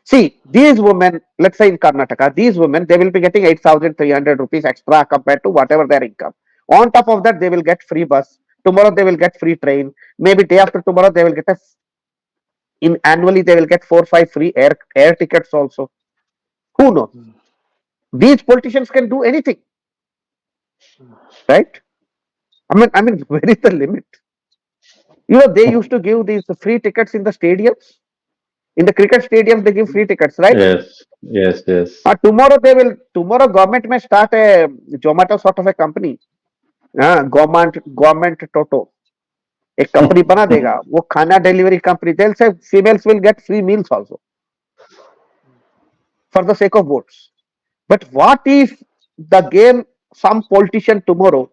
See, these women, let's say in Karnataka, these women, they will be getting 8,300 rupees extra compared to whatever their income. On top of that, they will get free bus. Tomorrow, they will get free train. Maybe day after tomorrow, they will get in annually, they will get 4 5 free air tickets also. Who knows? These politicians can do anything, right? I mean, where is the limit? They used to give these free tickets in the stadiums. In the cricket stadiums, they give free tickets, right? Yes. Yes. Yes. Tomorrow government may start a Zomato sort of a company. Government टोटो एक company बना देगा, वो खाना delivery company, they'll say females will get free meals also for the sake of votes. But what if the game, some politician tomorrow,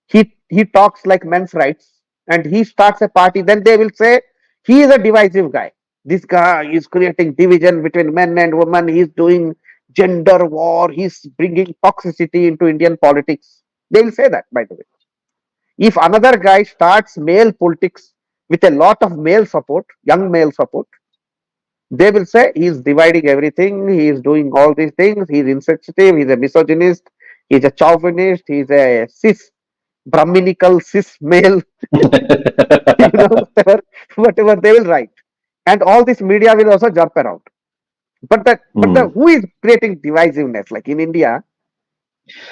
he talks like men's rights and he starts a party, then they will say he is a divisive guy. This guy is creating division between men and women. He's doing gender war. He's bringing toxicity into Indian politics. They will say that, by the way. If another guy starts male politics with a lot of male support, young male support, they will say he's dividing everything, he is doing all these things, he's insensitive, he's a misogynist, he's a chauvinist, he's a Brahminical cis male, whatever they will write. And all this media will also jump around. But the Hmm. who is creating divisiveness? Like in India,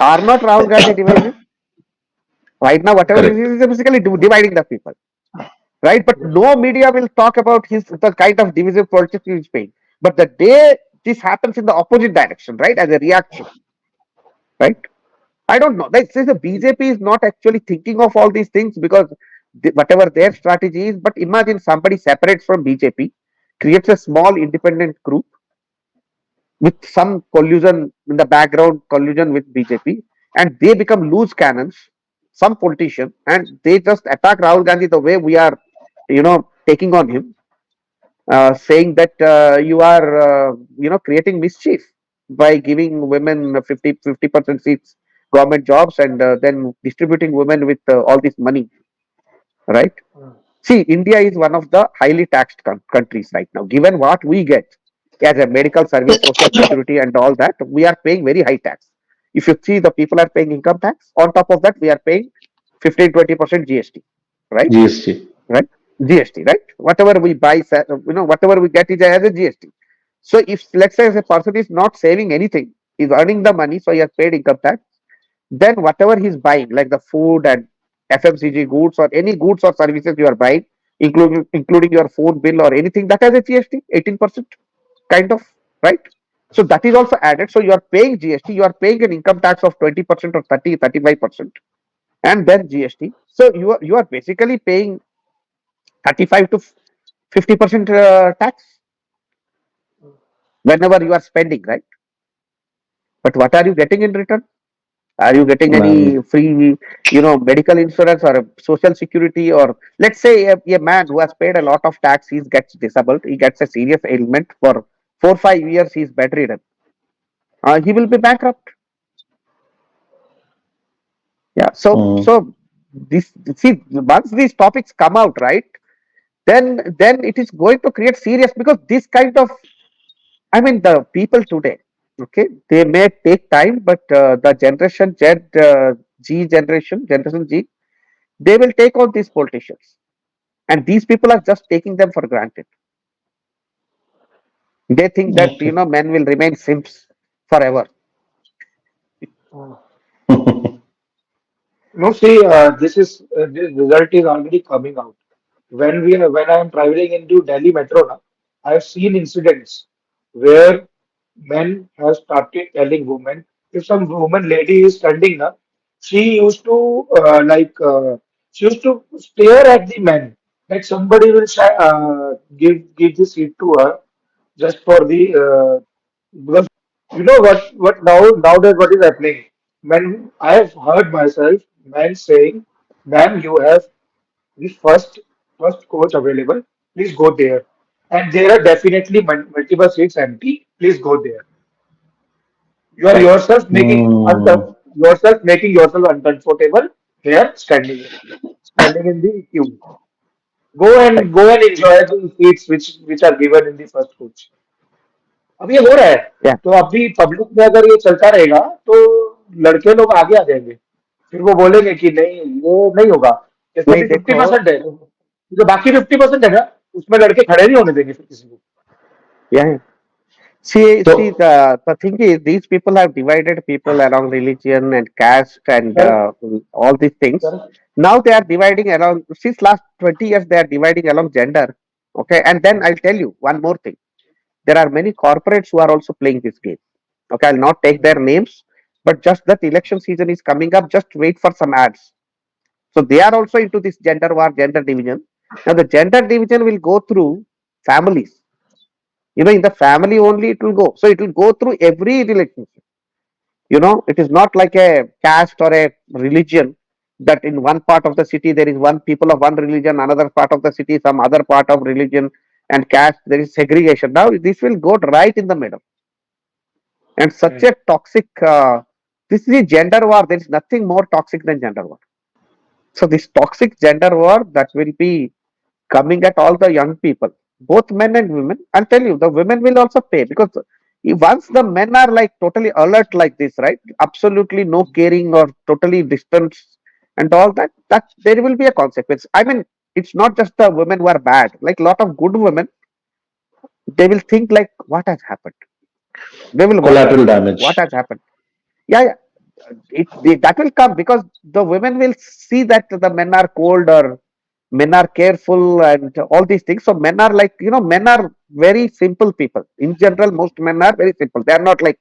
are not Rahul Gandhi divisive? Right now, whatever he Correct. is basically dividing the people. Right? But Yes. no media will talk about the kind of divisive politics he's paying. But the day this happens in the opposite direction, right, as a reaction, right? I don't know. Like, say the BJP is not actually thinking of all these things because whatever their strategy is. But imagine somebody separates from BJP, creates a small independent group with some collusion in the background, collusion with BJP, and they become loose cannons, some politician, and they just attack Rahul Gandhi the way we are, taking on him, saying that you are, creating mischief by giving women 50% seats, government jobs, and then distributing women with all this money, right? See, India is one of the highly taxed countries right now. Given what we get as a medical service, social security, and all that, we are paying very high tax. If you see, the people are paying income tax. On top of that, we are paying 15-20% GST, right? GST. Right? GST, right? Whatever we buy, whatever we get is as a GST. So if let's say a person is not saving anything, is earning the money, so he has paid income tax, then whatever he's buying, like the food and FMCG goods or any goods or services you are buying, including your phone bill or anything that has a GST, 18% kind of, right? So that is also added. So you are paying GST, you are paying an income tax of 20% or 30, 35%, and then GST. So you are basically paying 35 to 50% tax whenever you are spending, right? But what are you getting in return? Are you getting Man. any free, medical insurance or a social security? Or let's say a man who has paid a lot of tax, he gets disabled, he gets a serious ailment for 4 5 years, he is bedridden. He will be bankrupt. Yeah. So Mm. so this see once these topics come out, right? Then it is going to create serious, because this kind of, I mean, the people today, okay, they may take time, but the generation G, they will take on these politicians, and these people are just taking them for granted. They think that Okay. men will remain simps forever. Uh, No, see, this result is already coming out. When I am traveling into Delhi metro now, I have seen incidents where men have started telling women, if some woman lady is standing now, she used to she used to stare at the men, like somebody will give the seat to her just for the because you know what nowadays what is happening. Men, I have heard myself men saying, "Ma'am, you have the first coach available. Please go there, and there are definitely multiple seats empty. Please go there. You are Right. yourself making yourself uncomfortable here, standing in the queue. Right. Go and enjoy the seats which are given in the first coach." अब ये हो रहा है, Yeah. तो अभी public में अगर ये चलता रहेगा तो लड़के लोग आगे आ जाएंगे, फिर वो बोलेंगे कि नहीं वो नहीं होगा, जैसे नहीं अभी फिफ्टी देखो. परसेंट है, जो बाकी 50% है ना, उसमें लड़के खड़े नहीं होने देंगे फिर किसी को। Yeah. See, So, the thing is, these people have divided people along religion and caste and correct all these things. Correct Now they are dividing along, since last 20 years, they are dividing along gender. Okay. And then I'll tell you one more thing. There are many corporates who are also playing this game. Okay. I'll not take their names, but just that election season is coming up, just wait for some ads. So they are also into this gender war, gender division. Now the gender division will go through families. In the family only it will go. So it will go through every relationship. It is not like a caste or a religion, that in one part of the city there is one people of one religion, another part of the city some other part of religion and caste. There is segregation. Now this will go right in the middle, and such a toxic. This is gender war. There is nothing more toxic than gender war. So this toxic gender war that will be coming at all the young people, both men and women. I'll tell you, the women will also pay, because once the men are like totally alert like this, right? Absolutely no caring or totally distance and all that, that there will be a consequence. I mean, it's not just the women who are bad. Like a lot of good women, they will think like, what has happened? They will wonder, collateral what damage. has happened? Yeah, yeah. That will come, because the women will see that the men are cold or men are careful and all these things. So men are like, men are very simple people. In general, most men are very simple. They are not like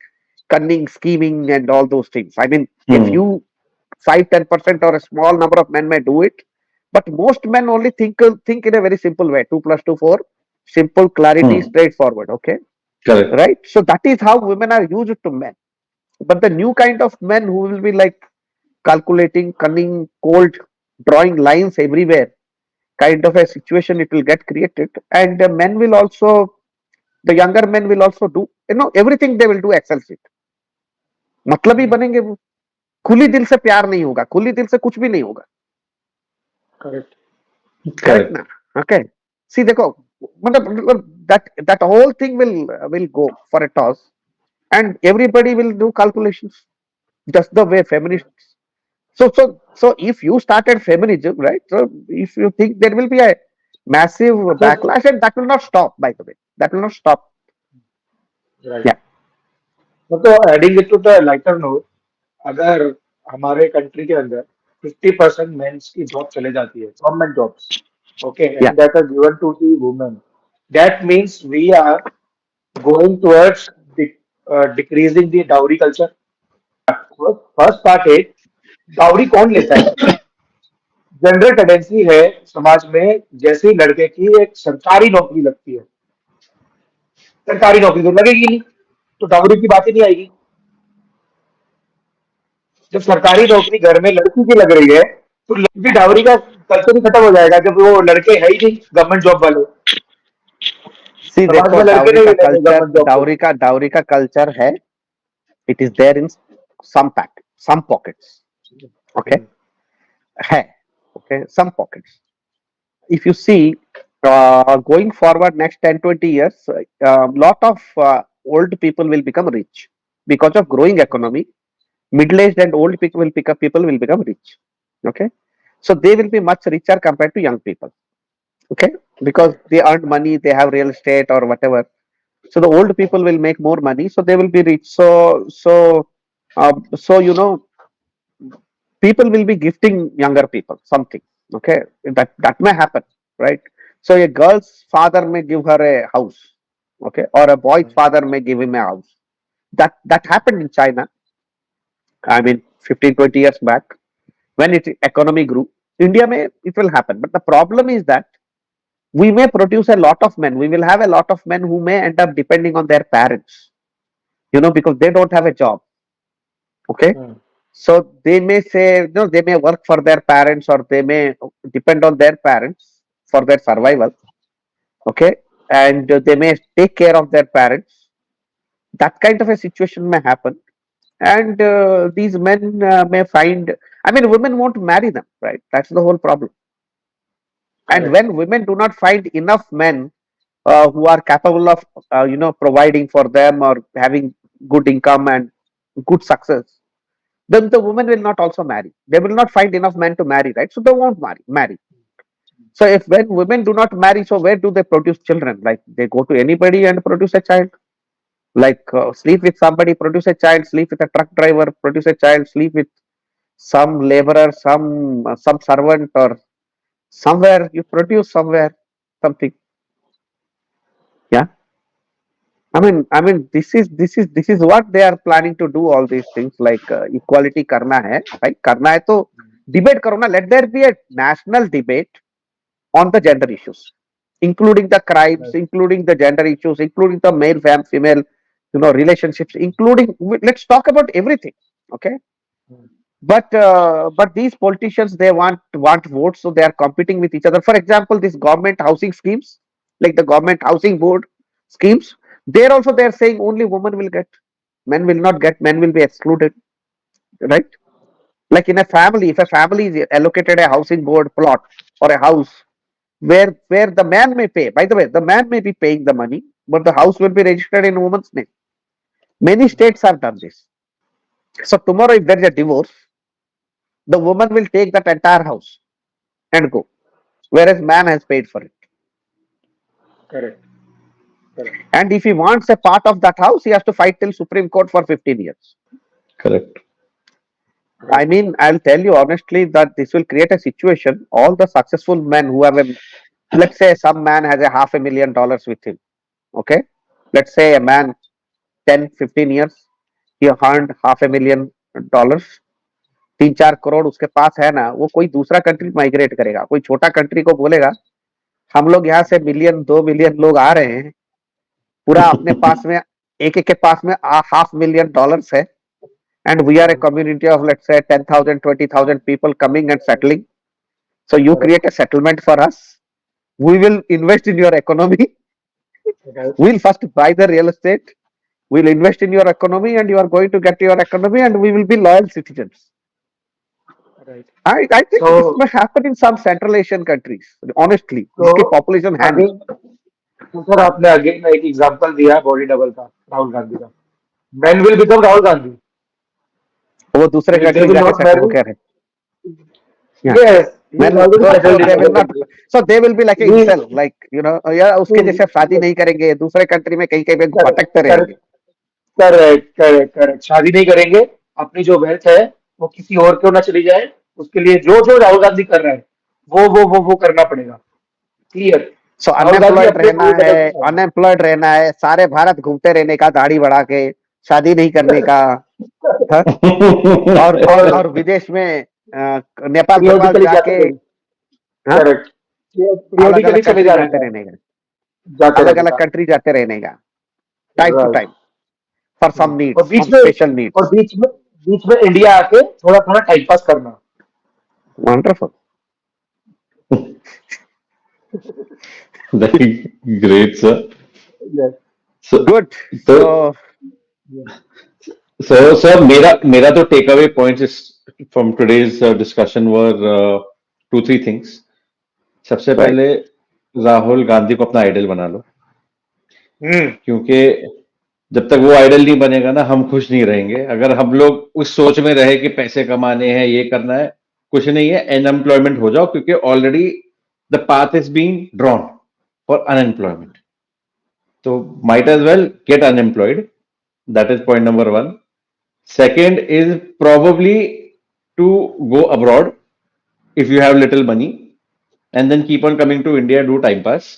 cunning, scheming, and all those things. I mean, a Hmm. few 5 10% or a small number of men may do it, but most men only think in a very simple way. 2 plus 2 4. Simple, clarity, Hmm. straightforward. Okay, Correct. right? So that is how women are used to men. But the new kind of men who will be like calculating, cunning, cold, drawing lines everywhere, kind of a situation it will get created. And the men will also, the younger men will also do, everything they will do excel sheet. मतलब ही बनेंगे वो. खुली दिल से प्यार नहीं होगा, खुली दिल से कुछ भी नहीं होगा. Correct correct Correct. ना? ओके. सी देखो, मतलब that whole thing will go for a toss, and everybody will do calculations, just the way feminists. So if you started feminism, right? So if you think there will be a massive अच्छा backlash, and that will not stop, by the way, that will not stop. Right. Yeah, तो adding it to the lighter note, अगर हमारे country के अंदर 50% mains की job चले जाती है, government jobs, okay, yeah. And that are given to the women, that means we are going towards decreasing the dowry culture. First part है, dowry कौन लेता है? जनरल टेंडेंसी है समाज में, जैसे ही लड़के की एक सरकारी नौकरी लगती है, सरकारी नौकरी तो लगेगी नहीं, तो डाउरी की बात ही नहीं आएगी। जब सरकारी नौकरी घर में लड़की की लग रही है, तो लड़की डाउरी का कल्चर ही खत्म हो जाएगा, जब वो लड़के है ही नहीं गवर्नमेंट जॉब वाले, See, समाज देखो में लड़के डाउरी नहीं का मिलेंगे कल्चर, गवर्नमेंट जॉब को। डाउरी का कल्चर है. It is there in some pockets. Okay, हम्म, है. Okay, some pockets. If you see, going forward next 10-20 years, lot of old people will become rich because of growing economy. Middle-aged and old people will become rich. Okay, so they will be much richer compared to young people. Okay, because they earned money, they have real estate or whatever. So the old people will make more money, so they will be rich. So people will be gifting younger people something. Okay, that may happen, right? So a girl's father may give her a house, okay, or a boy's father may give him a house. That happened in China. I mean, 15-20 years back, when its economy grew. India may it will happen, but the problem is that we may produce a lot of men. We will have a lot of men who may end up depending on their parents, because they don't have a job. Okay, hmm, so they may say, they may work for their parents or they may depend on their parents for their survival. Okay, and they may take care of their parents. That kind of a situation may happen, and these men may find. I mean, women won't marry them, right? That's the whole problem. And correct. when women do not find enough men who are capable of, providing for them or having good income and good success, then the woman will not also marry. They will not find enough men to marry, right? So they won't marry. So if when women do not marry, so where do they produce children? Like they go to anybody and produce a child. Like sleep with somebody, produce a child. Sleep with a truck driver, produce a child. Sleep with some laborer, some servant, or somewhere you produce somewhere something. Yeah. This is what they are planning to do. All these things like equality karna hai, right? Karna hai to debate karo na. Let there be a national debate on the gender issues, including the crimes, right. including the gender issues, including the male female, relationships, including. Let's talk about everything. Okay, but these politicians they want votes, so they are competing with each other. For example, this government housing schemes, like the government housing board schemes, there also they are saying only women will get, men will not get, men will be excluded, right? Like in a family, if a family is allocated a housing board plot or a house where the man may pay. By the way, the man may be paying the money, but the house will be registered in woman's name. Many states have done this. So tomorrow, if there is a divorce, the woman will take that entire house and go, whereas man has paid for it. Correct. Correct. And if he wants a part of that house, he has to fight till Supreme Court for 15 years. Correct. I right. mean, I'll tell you honestly that this will create a situation. All the successful men who have let's say some man has a $500,000 with him. Okay. Let's say a man 10-15 years, he earned $500,000, 3-4 crore उसके पास है ना, वो कोई दूसरा country migrate करेगा, कोई छोटा country को बोलेगा हम लोग यहाँ से मिलियन 2 मिलियन लोग आ रहे हैं, पूरा अपने पास में एक एक के पास में $500,000 है, and we are a community of let's say 10,000 20,000 people coming and settling, so you correct. create a settlement for us, we will invest in your economy, right. we'll first buy the real estate, we'll invest in your economy and you are going to get your economy and we will be loyal citizens. Right. I think so this may happen in some Central Asian countries, honestly, तो जिसकी population है नहीं. Again, तो sir आपने again एक example दिया body double का, राहुल गांधी का। Man will become Rahul Gandhi, वो दूसरे दे कंट्री विल जाके नॉट सेटल हो मैरी। गए हैं. Yeah. Yes, he is man already so settled in they will other not, country. so they will be like a he incel, like या उसके जैसे शादी नहीं करेंगे, दूसरे कंट्री में कहीं कहीं पे भटकते रहेंगे. करेक्ट करेक्ट करेक्ट, शादी नहीं करेंगे, अपनी जो वेल्थ है वो किसी और को ना चली जाए, उसके लिए जो जो राहुल गांधी कर रहा है वो करना पड़ेगा। क्लियर। सो राहुल गांधी अनएम्प्लॉयड अपने रहना पूरी है, तरह से अनएम्प्लॉयड रहना है, सारे भारत घूमते रहने का, दाढ़ी बढ़ा के, शादी नहीं करने का, हाँ? और विदेश में नेपाल नेपाल पीरियोडिकली जाके, जाते रहेंगे। हाँ, करेक्ट। अलग पीरियोडिकली अलग चले कंट्री जा जाते रहे हैं, रहने का, जाते अलग रहने अलग का। कंट्री जाते रहने का, time to right. Time, for some और नीड्स, बीच सम में स्पेशल नीड्स। बीच में इंडिया आके थोड़ा थोड़ा टाइम पास करना। Wonderful. Very great, sir. Yes. So, good. so, सो Yes. sir, मेरा तो take away points is from today's discussion were two, three things. सबसे राइट, पहले राहुल गांधी को अपना आइडल बना लो, हम्म। क्योंकि जब तक वो आइडल नहीं बनेगा ना, हम खुश नहीं रहेंगे। अगर हम लोग उस सोच में रहे कि पैसे कमाने हैं, ये करना है, कुछ नहीं है, अनएम्प्लॉयमेंट हो जाओ, क्योंकि already the path is being drawn for unemployment. तो might as well get unemployed. That is point number one. Second is probably to go abroad if you have little money, and then keep on coming to India, do time pass.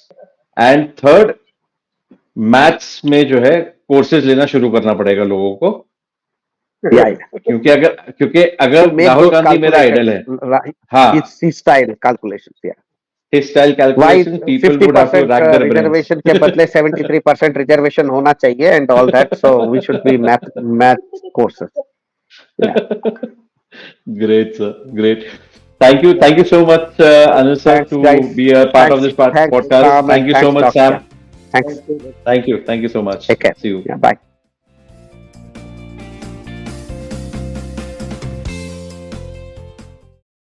And third, maths में जो है courses लेना शुरू करना पड़ेगा लोगों को, या क्योंकि टू अगर मेक राहुल दोस गांधी मेरा आइडल है, कैलकुलेशंस, हाँ, हिज स्टाइल कैलकुलेशंस, या his style why calculation, people would have to 50% rack their brains. Reservation के बदले 73% रिजर्वेशन होना चाहिए, and all that, so we should be math courses. या Great, sir. Great. Thank you so much, Anil sir, thanks to guys, be a part of thanks, this thanks podcast. Sam, Thank and you so thanks much, doctor, Sam. Thanks, Thank you. Thank you so much. Take care, See you. या bye.